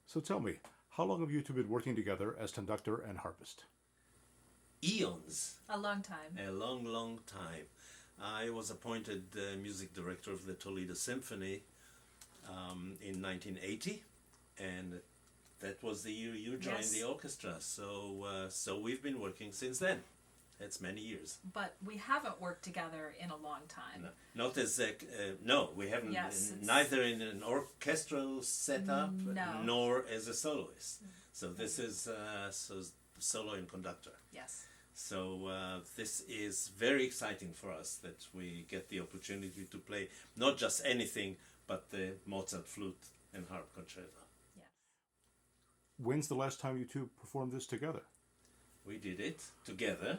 So tell me, how long have you two been working together as conductor and harpist? Eons. A long time. A long, long time. I was appointed music director of the Toledo Symphony in 1980, and that was the year you joined Yes. the orchestra. So we've been working since then. That's many years. But we haven't worked together in a long time. No, not as no, we haven't. Yes, Neither in an orchestral setup No. nor as a soloist. So this is solo and conductor. Yes. So this is very exciting for us that we get the opportunity to play not just anything, but the Mozart Flute and Harp Concerto. Yes. When's the last time you two performed this together? We did it together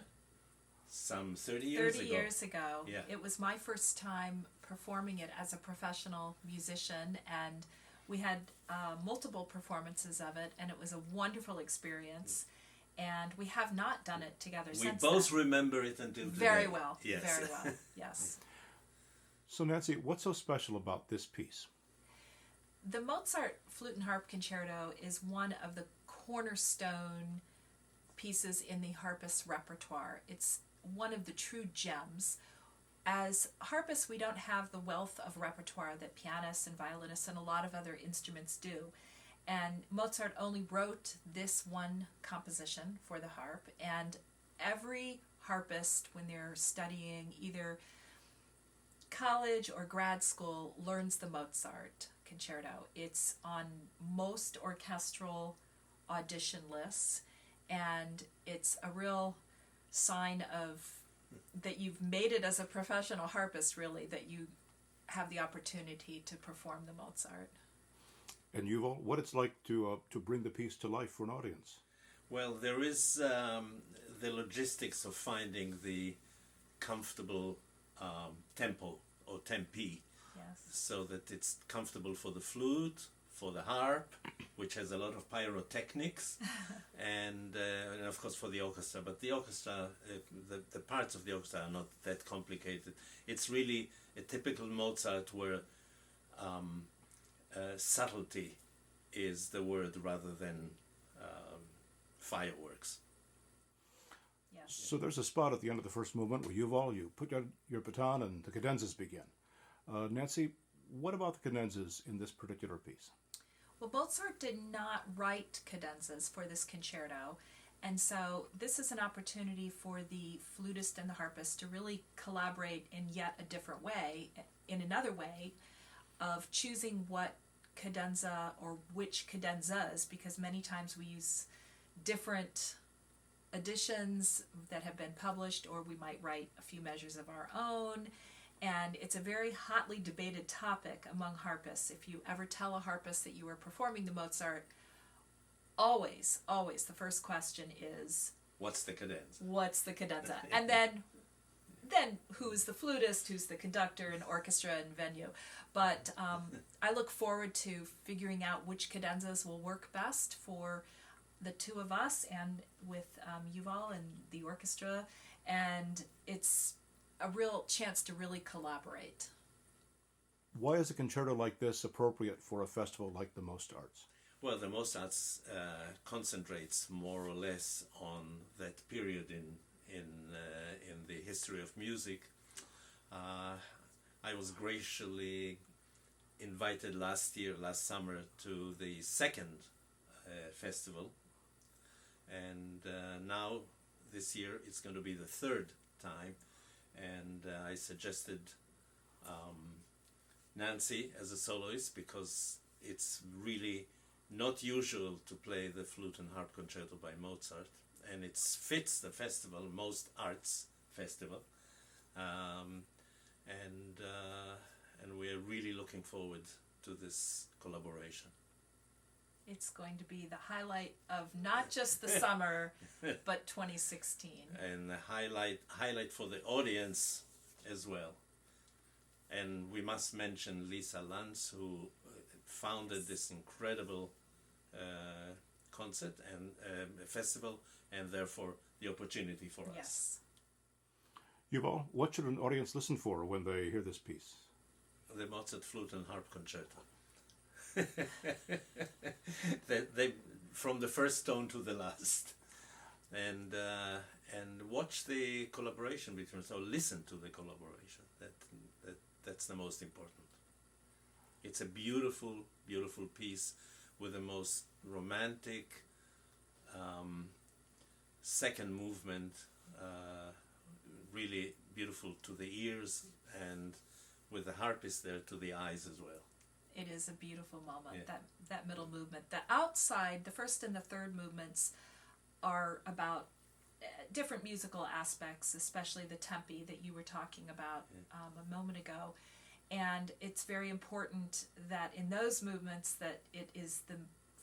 some 30 years 30 ago. years ago. Yeah. It was my first time performing it as a professional musician, and we had multiple performances of it, and it was a wonderful experience. And we have not done it together We since both then. remember it until today. Very well. Yes. Very well. Yes. So Nancy, what's so special about this piece? The Mozart Flute and Harp Concerto is one of the cornerstone pieces in the harpist repertoire. It's one of the true gems. As harpists, we don't have the wealth of repertoire that pianists and violinists and a lot of other instruments do. And Mozart only wrote this one composition for the harp, and every harpist, when they're studying either college or grad school, learns the Mozart Concerto. It's on most orchestral audition lists, and it's a real sign of that you've made it as a professional harpist, really, that you have the opportunity to perform the Mozart. And Yuval, what it's like to bring the piece to life for an audience? Well, there is the logistics of finding the comfortable tempo or tempi, Yes. so that it's comfortable for the flute, for the harp, which has a lot of pyrotechnics, and of course for the orchestra. But the orchestra, the parts of the orchestra are not that complicated. It's really a typical Mozart where subtlety is the word rather than fireworks. Yes. So there's a spot at the end of the first movement where Yuval, you put down your baton and the cadenzas begin. Nancy, what about the cadenzas in this particular piece? Well, Mozart did not write cadenzas for this concerto, and so this is an opportunity for the flutist and the harpist to really collaborate in yet a different way, in another way, of choosing what cadenza or which cadenzas, because many times we use different editions that have been published, or we might write a few measures of our own. And it's a very hotly debated topic among harpists. If you ever tell a harpist that you are performing the Mozart, always the first question is, What's the cadenza? what's the cadenza? And then who's the flutist, who's the conductor and orchestra and venue. But I look forward to figuring out which cadenzas will work best for the two of us and with Yuval and the orchestra. And it's a real chance to really collaborate. Why is a concerto like this appropriate for a festival like the MostArts? Well, the MostArts concentrates more or less on that period in the history of music. I was graciously invited last summer, to the second festival, and now this year it's going to be the third time. And I suggested Nancy as a soloist, because it's really not usual to play the Flute and Harp Concerto by Mozart, and it fits the festival, MostArts Festival, and we're really looking forward to this collaboration. It's going to be the highlight of not just the summer, but 2016. And the highlight for the audience as well. And we must mention Lisa Lanz, who founded this incredible concert and festival, and therefore the opportunity for us. Yes. Yuval, what should an audience listen for when they hear this piece? The Mozart Flute and Harp Concerto. they from the first tone to the last, and watch the collaboration between. So listen to the collaboration. That's the most important. It's a beautiful, beautiful piece with the most romantic second movement, really beautiful to the ears, and with the harpist there to the eyes as well. It is a beautiful moment, Yeah. that middle movement. The outside, the first and the third movements are about different musical aspects, especially the tempi that you were talking about a moment ago. And it's very important that in those movements that it is the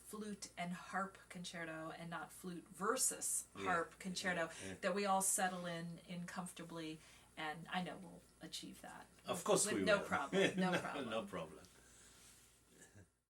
flute and harp concerto and not flute versus harp concerto, that we all settle in comfortably, and I know we'll achieve that. Of course with we no will. problem. No problem. No problem.